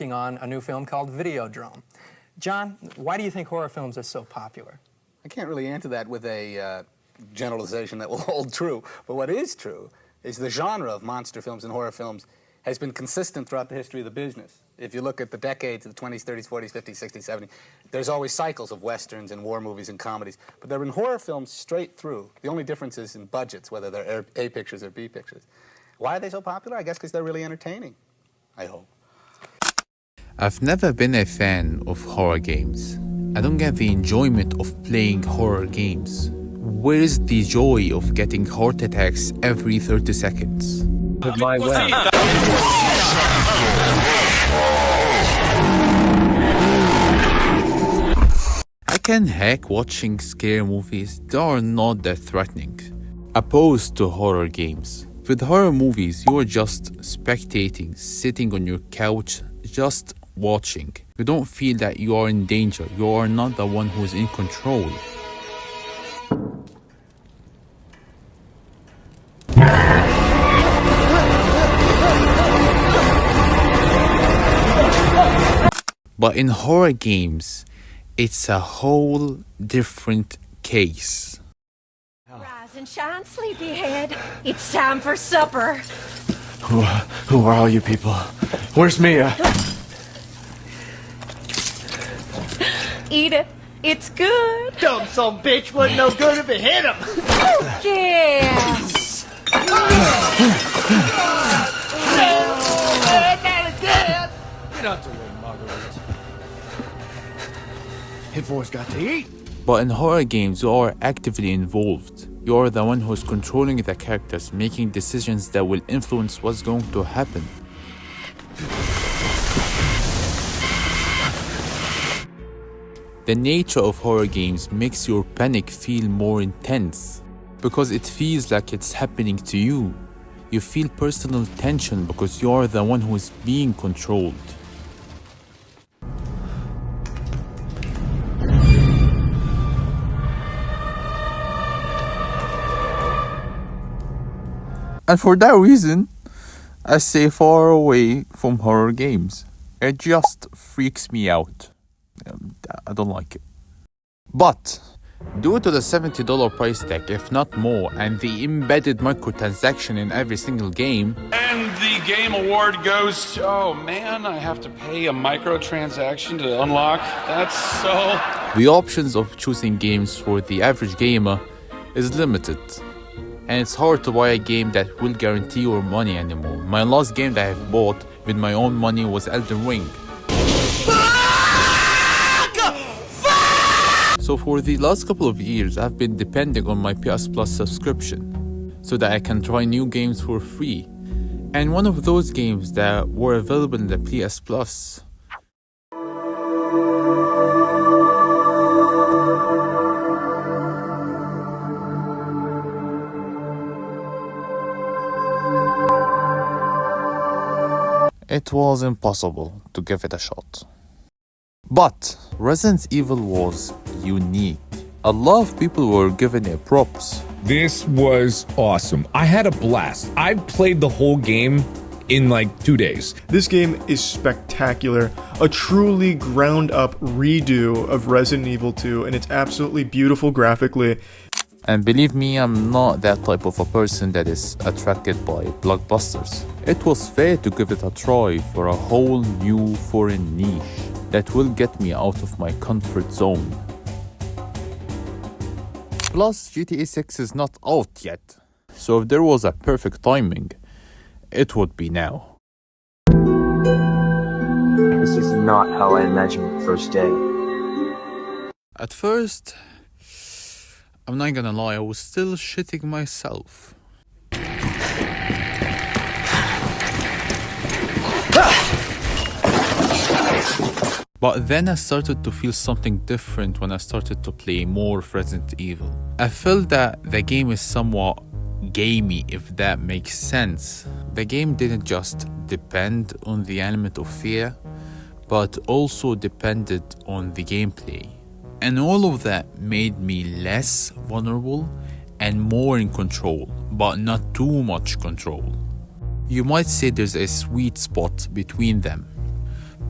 On a new film called Videodrome. John, why do you think horror films are so popular? I can't really answer that with a generalization that will hold true, but what is true is the genre of monster films and horror films has been consistent throughout the history of the business. If you look at the decades of the 20s, 30s, 40s, 50s, 60s, 70s, there's always cycles of westerns and war movies and comedies, but there have been horror films straight through. The only difference is in budgets, whether they're A pictures or B pictures. Why are they so popular? I guess because they're really entertaining, I hope. I've never been a fan of horror games. I don't get the enjoyment of playing horror games. Where is the joy of getting heart attacks every 30 seconds? With my way. I can hack watching scary movies that are not that threatening, opposed to horror games. With horror movies, you are just spectating, sitting on your couch, just watching. You don't feel that you are in danger. You are not the one who is in control. But in horror games, it's a whole different case. Rise and shine, sleepyhead. It's time for supper. Who are all you people? Where's Mia? Eat it. It's good. Dumb son bitch wasn't no good if it hit him. Yes. Get out the way, Marguerite. Hit boy's got to eat. But in horror games, you are actively involved. You are the one who is controlling the characters, making decisions that will influence what's going to happen. The nature of horror games makes your panic feel more intense, because it feels like it's happening to you. You feel personal tension because you are the one who is being controlled. And for that reason, I stay far away from horror games. It just freaks me out. I don't like it. But due to the $70 price tag, if not more, and the embedded microtransaction in every single game, and the game award goes to, oh man, I have to pay a microtransaction to unlock. That's so... the options of choosing games for the average gamer is limited. And it's hard to buy a game that will guarantee your money anymore. My last game that I've bought with my own money was Elden Ring. So for the last couple of years, I've been depending on my PS Plus subscription so that I can try new games for free. And one of those games that were available in the PS Plus it was impossible to give it a shot. But Resident Evil was unique. A lot of people were giving it props. This was awesome. I had a blast. I played the whole game in like 2 days. This game is spectacular. A truly ground-up redo of Resident Evil 2, and it's absolutely beautiful graphically. And believe me, I'm not that type of a person that is attracted by blockbusters. It was fair to give it a try for a whole new foreign niche that will get me out of my comfort zone. Plus, GTA 6 is not out yet, so if there was a perfect timing, it would be now. This is not how I imagined the first day. At first, I'm not gonna lie, I was still shitting myself. But then I started to feel something different when I started to play more of Resident Evil. I felt that the game is somewhat gamey, if that makes sense. The game didn't just depend on the element of fear, but also depended on the gameplay. And all of that made me less vulnerable and more in control, but not too much control. You might say there's a sweet spot between them.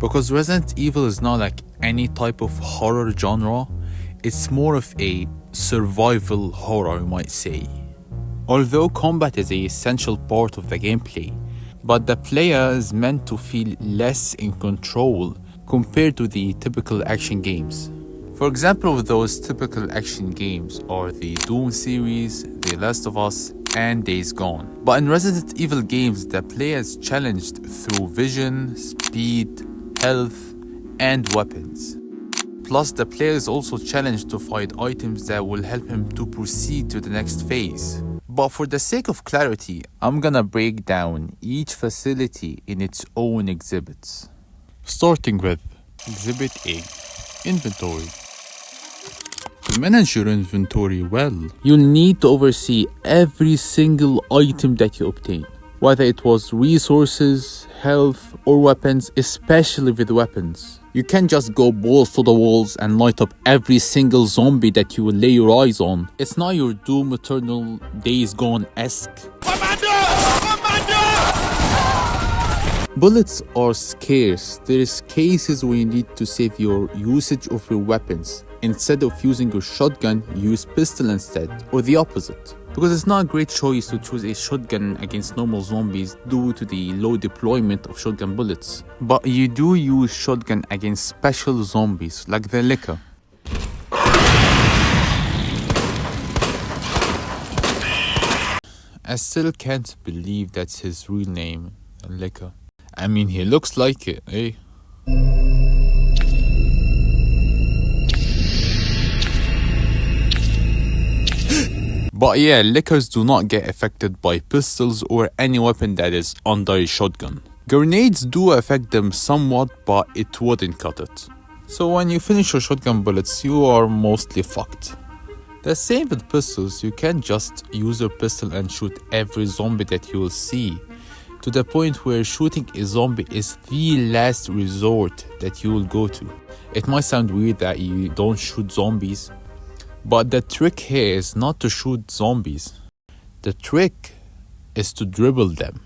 Because Resident Evil is not like any type of horror genre, it's more of a survival horror, you might say. Although combat is an essential part of the gameplay, but the player is meant to feel less in control compared to the typical action games. For example, of those typical action games are the Doom series, The Last of Us, and Days Gone. But in Resident Evil games, the player is challenged through vision, speed, health, and weapons. Plus, the player is also challenged to find items that will help him to proceed to the next phase. But for the sake of clarity, I'm gonna break down each facility in its own exhibits. Starting with Exhibit A, Inventory. To manage your inventory well, you'll need to oversee every single item that you obtain. Whether it was resources, health, or weapons, especially with weapons. You can't just go balls to the walls and light up every single zombie that you will lay your eyes on. It's not your Doom Eternal Days Gone-esque. Bullets are scarce. There is cases where you need to save your usage of your weapons. Instead of using your shotgun, use pistol instead, or the opposite. Because it's not a great choice to choose a shotgun against normal zombies due to the low deployment of shotgun bullets. But you do use shotgun against special zombies like the Licker. I still can't believe that's his real name, Licker. I mean, he looks like it, eh? But yeah, Lickers do not get affected by pistols or any weapon that is under a shotgun. Grenades do affect them somewhat, but it wouldn't cut it. So when you finish your shotgun bullets, you are mostly fucked. The same with pistols, you can't just use your pistol and shoot every zombie that you will see, to the point where shooting a zombie is the last resort that you will go to. It might sound weird that you don't shoot zombies, but the trick here is not to shoot zombies. The trick is to dribble them.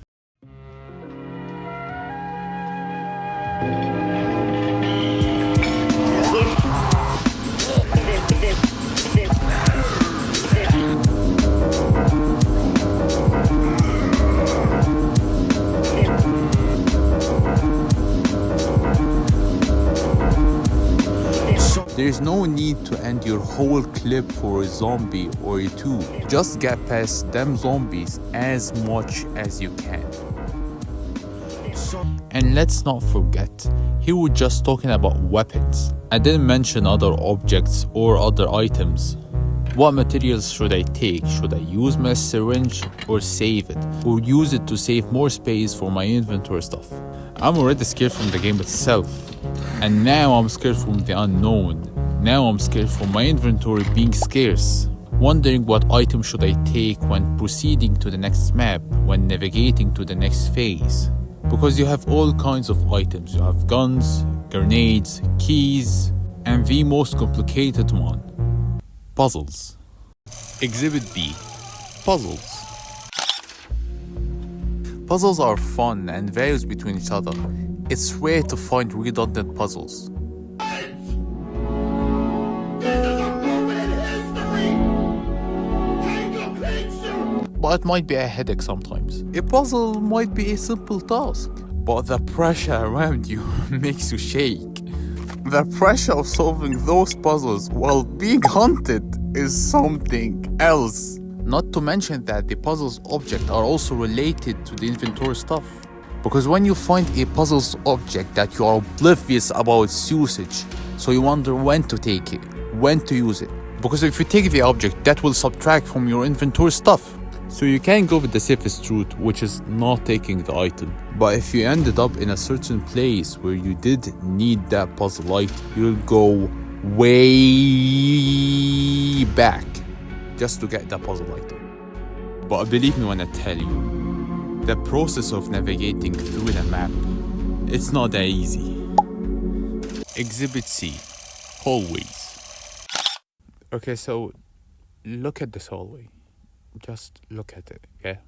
There is no need to end your whole clip for a zombie or a two. Just get past them zombies as much as you can. And let's not forget, here we're just talking about weapons. I didn't mention other objects or other items. What materials should I take? Should I use my syringe or save it? Or use it to save more space for my inventory stuff? I'm already scared from the game itself. And now I'm scared from the unknown. Now I'm scared from my inventory being scarce. Wondering what item should I take when proceeding to the next map, when navigating to the next phase. Because you have all kinds of items. You have guns, grenades, keys, and the most complicated one, puzzles. Exhibit B, puzzles. Puzzles are fun and varies between each other. It's rare to find redundant puzzles. But it might be a headache sometimes. A puzzle might be a simple task, but the pressure around you makes you shake. The pressure of solving those puzzles while being hunted is something else. Not to mention that the puzzle's object are also related to the inventory stuff. Because when you find a puzzle's object that you are oblivious about its usage, so you wonder when to take it, when to use it. Because if you take the object, that will subtract from your inventory stuff. So you can go with the safest route, which is not taking the item. But if you ended up in a certain place where you did need that puzzle item, you'll go way back just to get that puzzle item. But believe me when I tell you, the process of navigating through the map, it's not that easy. Exhibit C, hallways. Okay, so look at this hallway. Just look at it, okay?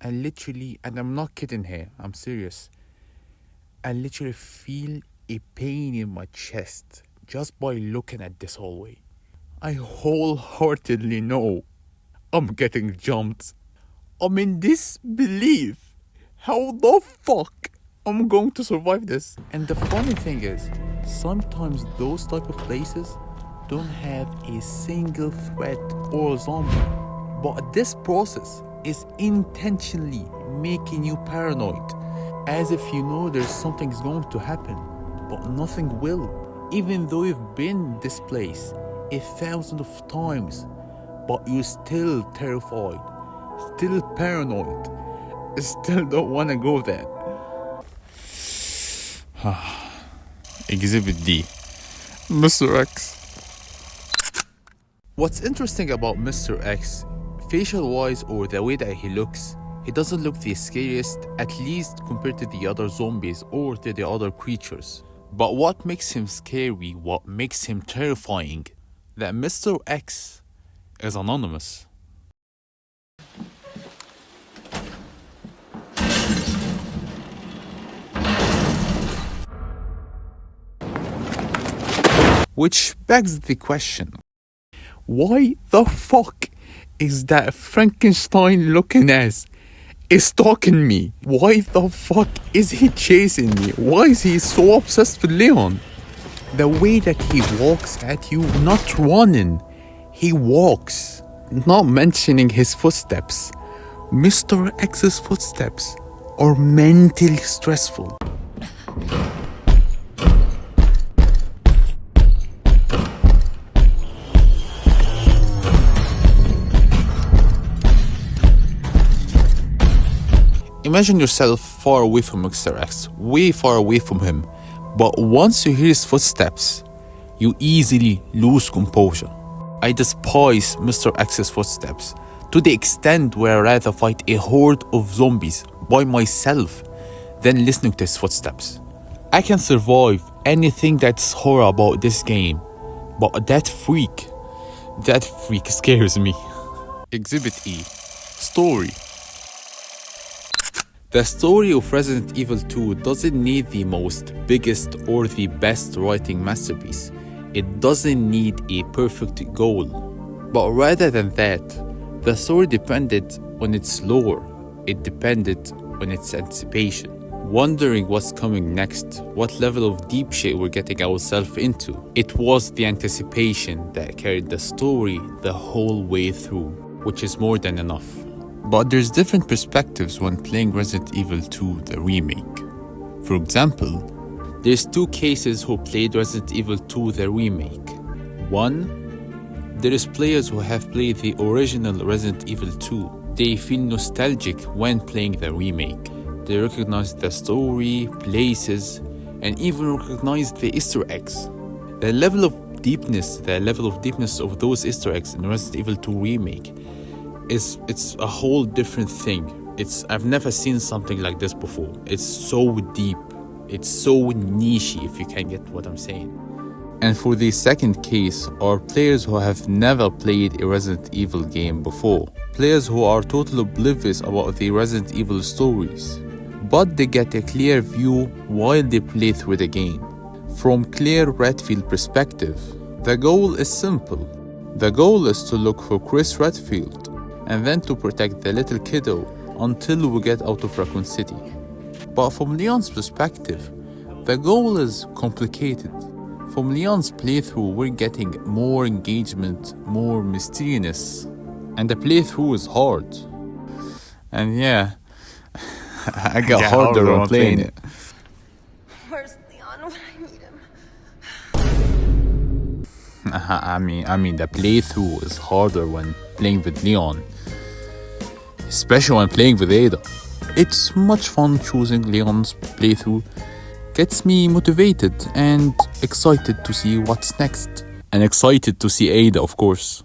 And literally, and I'm not kidding here, I'm serious. I literally feel a pain in my chest just by looking at this hallway. I wholeheartedly know I'm getting jumped. I'm in disbelief. How the fuck I'm going to survive this? And the funny thing is, sometimes those type of places don't have a single threat or zombie. But this process is intentionally making you paranoid, as if you know there's something's going to happen, but nothing will. Even though you've been this place 1,000 of times, but you're still terrified, still paranoid, still don't want to go there. Exhibit D. Mr. X. What's interesting about Mr. X, facial-wise or the way that he looks, he doesn't look the scariest, at least compared to the other zombies or to the other creatures. But what makes him scary, what makes him terrifying, that Mr. X is anonymous. Which begs the question, why the fuck is that Frankenstein looking ass is stalking me? Why the fuck is he chasing me? Why is he so obsessed with Leon? The way that he walks at you, not running, he walks, not mentioning his footsteps. Mr. X's footsteps are mentally stressful. Imagine yourself far away from Mr. X, way far away from him, but once you hear his footsteps, you easily lose composure. I despise Mr. X's footsteps to the extent where I'd rather fight a horde of zombies by myself than listening to his footsteps. I can survive anything that's horror about this game, but that freak scares me. Exhibit E. Story. The story of Resident Evil 2 doesn't need the most, biggest, or the best writing masterpiece. It doesn't need a perfect goal. But rather than that, the story depended on its lore. It depended on its anticipation. Wondering what's coming next, what level of deep shit we're getting ourselves into. It was the anticipation that carried the story the whole way through, which is more than enough. But there's different perspectives when playing Resident Evil 2, the remake. For example, there's two cases who played Resident Evil 2, the remake. One, there is players who have played the original Resident Evil 2. They feel nostalgic when playing the remake. They recognize the story, places, and even recognize the Easter eggs. The level of deepness of those Easter eggs in Resident Evil 2 remake it's a whole different thing. I've never seen something like this before. It's so deep. It's so niche, if you can get what I'm saying. And for the second case are players who have never played a Resident Evil game before. Players who are totally oblivious about the Resident Evil stories. But they get a clear view while they play through the game. From Claire Redfield perspective, the goal is simple. The goal is to look for Chris Redfield and then to protect the little kiddo until we get out of Raccoon City. But from Leon's perspective, the goal is complicated. From Leon's playthrough, we're getting more engagement, more mysterious, and the playthrough is hard. And yeah, I got harder on playing it. Where's Leon when I need him? I mean, the playthrough is harder when playing with Leon, especially when playing with Ada. It's much fun choosing Leon's playthrough. Gets me motivated and excited to see what's next. And excited to see Ada, of course.